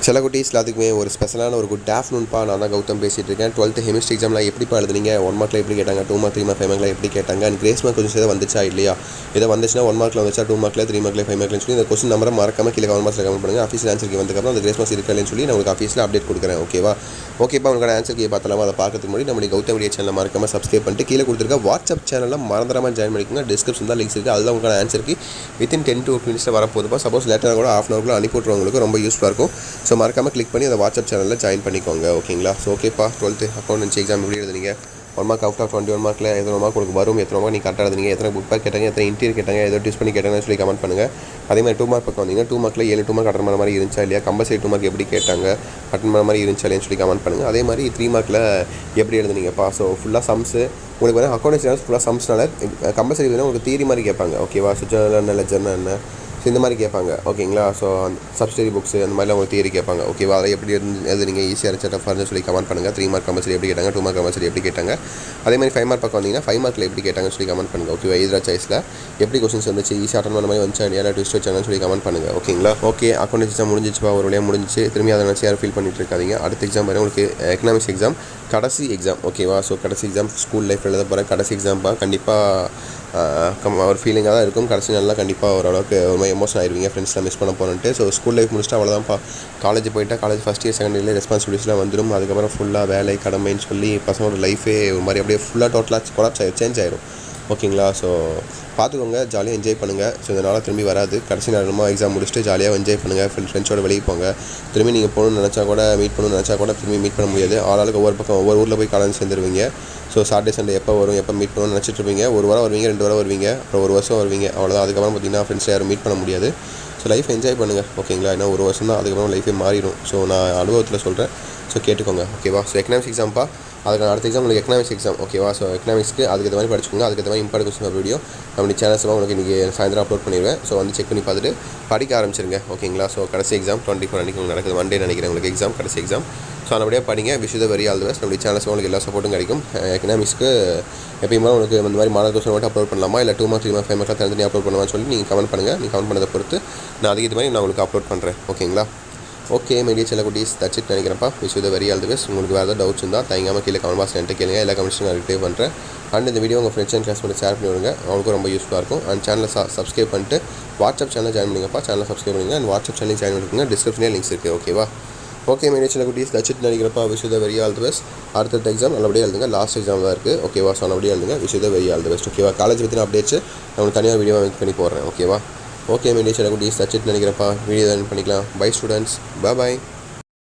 சில குட்டீஸ் எல்லாத்துக்குமே ஒரு ஸ்பெஷலான ஒரு குட் ஆஃப்டர்நூன்பா. நான் தான் கௌதம் பேசிகிட்டு இருக்கேன். 12th கெமிஸ்ட்ரி எக்ஸாம்லாம் எப்படிப்பா எழுதுனீங்க? 1 மார்க்கில் எப்படி கேட்டாங்க? 2 மார்க் 3 மார்க் 5 மார்க்கில் எப்படி கேட்டாங்க? அண்ட் கிரேஸ் மார்க் கொஞ்சம் சேதம் வந்துச்சா இல்லையா? இதை வந்துச்சுன்னா 1 மார்க்கில் வந்துச்சா, 2 மார்க்கில், 3 மார்க்கில், 5 மார்க்லன்னு சொல்லி இந்த கொஸ்டின் நம்பரை மறக்காம கீழே கமெண்ட் பாக்ஸில் கமெண்ட் பண்ணுங்கள். ஆஃபீஸில் ஆன்சருக்கு வந்ததுக்கப்புறம் அந்த கிரேஸ் மார்க்ஸ் இருக்கான்னு சொல்லி நான் உங்களுக்கு ஆஃபீஸில் அப்டேட் கொடுக்குறேன். ஓகேவா? உங்களோட ஆன்சருக்கு பார்த்தலாம். அதை பார்க்கறதுக்கு முன்னாடி நம்ம கௌதம் வீடியோ சேனலை மறக்காம சப்ஸ்கிரைப் பண்ணிட்டு கீழே கொடுத்துருக்க வாட்ஸ்அப் சேனலில் மறந்துடாமல் ஜாயின் பண்ணிக்கோங்க. டிஸ்கிரிப்ஷன் தான் லிங்க்ஸ் இருக்குது. அதுதான் உங்களோட ஆன்சருக்கு வித்தின் 10 to 15 மினிட்ஸில் வரப்போதுப்பா. சப்போஸ் லேட்டராக கூட ½ ஹவர்க்குள்ள அனுப்பி விட்றவங்களுக்கு ரொம்ப யூஸ்ஃபுல்லாக இருக்கும். ஸோ மறக்காமல் கிளிக் பண்ணி அந்த வாட்ஸ்அப் சேனலில் ஜாயின் பண்ணிக்கோங்க. ஓகேங்களா? ஸோ ஓகேப்பா. 12th அக்கௌண்டன்சி எக்ஸாம் எப்படி எழுதுனீங்க? 1 மார்க் அவுட் ஆஃப் 21 மார்க்கில் எத்தனை மார்க் உங்களுக்கு வரும்? எத்தனை மார்க் நீங்கள் கரெக்டாக எழுதுனீங்க? எத்தனை புக் பேக் கேட்டாங்க? எத்தனை இன்டீரியர் கேட்டாங்க? எதோ டியூஸ் பண்ணி கேட்டாங்கன்னு சொல்லி கமெண்ட் பண்ணுங்கள். அதே மாதிரி 2 மார்க் பக்கம் வந்தீங்கன்னா 2 மார்க்கில் 7 2 மார்க் அட்டன் பண்ண மாதிரி இருந்துச்சா இல்லையா? கம்பல்சரி 2 மார்க் எப்படி கேட்டாங்க? அட்டன் பண்ண மாதிரி இருந்துச்சா இல்லையான்னு சொல்லி கமெண்ட் பண்ணுங்கள். அதே மாதிரி 3 மார்க்கில் எப்படி எழுதுனீங்கப்பா? ஸோ ஃபுல்லாக சம்ஸு உங்களுக்கு வந்து அக்கௌண்டன்சி ஃபுல்லாக சம்ஸ்னால கம்பல்சரி வந்து உங்களுக்கு தியரி மாதிரி கேட்பாங்க. ஓகேவா? ஸோ ஜேர்னல் என்ன, லெஜர்னா என்ன, ஸோ இந்த மாதிரி கேட்பாங்க. ஓகேங்களா? ஸோ சப்ஸ்டரி புக்ஸ் அந்த மாதிரிலாம் உங்களுக்கு தியரி கேட்பாங்க. ஓகேவா? அதை எப்படி எழுதுனீங்க? ஈஸியாக இருந்துச்சு டஃபாக சொல்லி கமெண்ட் பண்ணுங்கள். 3 மார்க் கம்பல்சரி எப்படி கேட்டாங்க? 2 மார்க் கம்பல்சரி எப்படி கேட்டாங்க? அதே மாதிரி 5 மார்க் பக்கம் வந்தீங்கன்னா 5 மார்க்கில் எப்படி கேட்டாங்கன்னு சொல்லி கமெண்ட் பண்ணுங்கள். ஓகேவா? எதிராக சாய்ஸில் எப்படி கொஸ்டின்ஸ் வந்துச்சு? ஈஸியாக அட்டன் பண்ண மாதிரி வந்துச்சா இல்லையா? ட்விஸ்ட் வச்சாங்கன்னு சொல்லி கமெண்ட் பண்ணுங்கள். ஓகேங்களா? ஓகே, அக்கௌண்ட் எக்ஸாம் முடிஞ்சிச்சுப்பா. ஒரு வழியாக முடிஞ்சிச்சு. திரும்பி அதை நினச்சி யாரும் ஃபீல் பண்ணிட்டு இருக்காதீங்க. அடுத்த எக்ஸாம் வரை உங்களுக்கு எக்கனாமிக்ஸ் எக்ஸாம் கடைசி எக்ஸாம். ஓகேவா? ஸோ கடைசி எக்ஸாம் ஸ்கூல் லைஃப்பில் எழுத போகிற கடைசி எக்ஸாம்ப்பா. கண்டிப்பாக ஒரு ஃபீலிங்காக தான் இருக்கும். கடைசி நாளில் கண்டிப்பாக ஓரளவுக்கு ஒரு மாதிரி எமோஷன் ஆகிடுவீங்க. ஃப்ரெண்ட்ஸ்லாம் மிஸ் பண்ண போகிறேன்ட்டு. ஸோ ஸ்கூல் லைஃப் முடிச்சுட்டு அவ்வளோதான்ப்பா. காலேஜ் போயிட்டால் காலேஜ் ஃபஸ்ட் இயர் செகண்ட் இயர்லேயே ரெஸ்பான்சிபிலிட்டிஸ்லாம் வந்துடும். அதுக்கப்புறம் ஃபுல்லாக வேலை கடமைன்னு சொல்லி பசங்களோட லைஃபே ஒரு மாதிரி அப்படியே ஃபுல்லாக டோட்டலாக கொலாப்ஸ் சேஞ்ச் ஆயிடும். ஓகேங்களா? ஸோ பார்த்துக்கோங்க, ஜாலியாக என்ஜாய் பண்ணுங்கள். ஸோ இதனால் திரும்பி வராது. கடைசி நேரமாக எக்ஸாம் முடிச்சுட்டு ஜாலியாக என்ஜாய் பண்ணுங்கள். ஃப்ரெண்ட்ஸோட வெளியே போங்க. திரும்பி நீங்கள் போகணுன்னு நினச்சா கூட, மீட் பண்ணணும்னு நினச்சா கூட திரும்பி மீட் பண்ண முடியாது. ஆளாளுக்கு ஒவ்வொரு பக்கம் ஒவ்வொரு ஊரில் போய் காலேஜ் சேர்ந்துருவீங்க. ஸோ சாட்டர்டே சண்டே எப்போ வரும், எப்போ மீட் பண்ணணும்னு நினச்சிட்டு இருப்பீங்க. ஒரு வாரம் வருவீங்க, 2 வாரம் வருவீங்க, அப்புறம் 1 வருஷம் வருவீங்க. அவ்வளோதான். அதுக்கப்புறம் பார்த்தீங்கன்னா ஃப்ரெண்ட்ஸ் யாரும் மீட் பண்ண முடியாது. ஸோ லைஃப் என்ஜாய் பண்ணுங்கள். ஓகேங்களா? ஏன்னா 1 வருஷம் தான், அதுக்கப்புறம் லைஃபே மாறிடும். ஸோ நான் அனுபவத்தில் சொல்கிறேன். ஸோ கேட்டுக்கோங்க. ஓகேவா? ஸோ எக்கனாமிக்ஸ் எக்ஸாம்ப்பா. அதுக்கான அடுத்த எக்ஸாம் உங்களுக்கு எக்கனாமிக்ஸ் எக்ஸாம். ஓகேவா? ஸோ எக்கனாமிக்ஸ்க்கு அதுக்கு மாதிரி படிச்சுக்கோங்க. அதுக்கு மாதிரி இம்பார்ட்டன்ட் கொஸ்டின் வீடியோ நம்ம சேனல்ஸ்லாம் உங்களுக்கு இன்றைக்கி சாயந்தரம் அப்லோட் பண்ணிடுவேன். ஸோ வந்து செக் பண்ணி பார்த்துட்டு படிக்க ஆரம்பிச்சிருங்க. ஓகேங்களா? ஸோ கடைசி எக்ஸாம் 24 அன்றைக்கி உங்களுக்கு நடக்குது. மண்டே நினைக்கிறேன் உங்களுக்கு எக்ஸாம், கடைசி எக்ஸாம். ஸோ நல்லபடியாக படிங்க. Wish the very all the best. நம்மளுடைய சேனல்ஸ் உங்களுக்கு எல்லா சப்போர்ட்டும் கிடைக்கும். எக்கனாமிக்ஸ்க்கு எப்பயுமே உங்களுக்கு இந்த மாதிரி மாடல் கொஸ்டின் மட்டும் அப்லோட் பண்ணலாமா, இல்லை 2 மார்க் 3 மார்க் 5 மார்க்லாம் தனித்தனி அப்லோட் பண்ணுவான்னு சொல்லி நீங்கள் கமெண்ட் பண்ணுங்கள். நீங்கள் கமெண்ட் பண்ணதை பொறுத்து நான் அதுக்கு இது மாதிரி நான் உங்களுக்கு அப்லோட் பண்ணுறேன். ஓகேங்களா? ஓகே மீடியா சில குட்டீஸ் தட்ஸ் இட் நினைக்கிறப்பா. Wish the very all the best. உங்களுக்கு வேறு ஏதாவது டவுட்ஸ் இருந்தால் தயங்காமல் கீழே கமெண்ட் பாக்ஸ் என்கிட்ட கேளுங்க. எல்லா கமெண்ட்ஸும் நான் ரிப்ளை பண்ணுறேன். அண்ட் இந்த வீடியோ உங்கள் ஃப்ரெண்ட்ஸ் அண்ட் கிளாஸ் பண்ணி ஷேர் பண்ணி விடுங்க. அவங்களுக்கும் ரொம்ப யூஸ்ஃபுல்லாக இருக்கும். அண்ட் சேனலை சப்ஸ்கிரைப் பண்ணிட்டு வாட்ஸ்அப் சேனல் ஜாயின் பண்ணிங்கப்பா. சேனலை சப்ஸ்கிரைப் பண்ணுங்கள். அண்ட் வாட்ஸ்அப் சேனல் ஜாயின் பண்ணிக்கோங்க. டிஸ்கிரிப்ஷனே லிங்க்ஸ் இருக்குது. ஓகேவா? ஓகே மீடியா சில குட்டீஸ் தட்ஸ் இட் நினைக்கிறப்பா. Wish the very all the best. அடுத்த எக்ஸாம் நல்லபடியாக எழுதுங்க. லாஸ்ட் எக்ஸாம் தான் இருக்குது. ஓகேவா? ஸோ நல்லபடியாக எழுதுங்க. Wish the very all the best. ஓகேவா? காலேஜ் பற்றின அப்டேட்ஸ் உங்களுக்கு தனியாக வீடியோ மேக் பண்ணி போடுறேன். ஓகேவா? ஓகே மீடியா சில குட்டீஸ் தட்ஸ் இட் நினைக்கிறப்பா. வீடியோ தான் பண்ணிக்கலாம். Bye students. பாய்.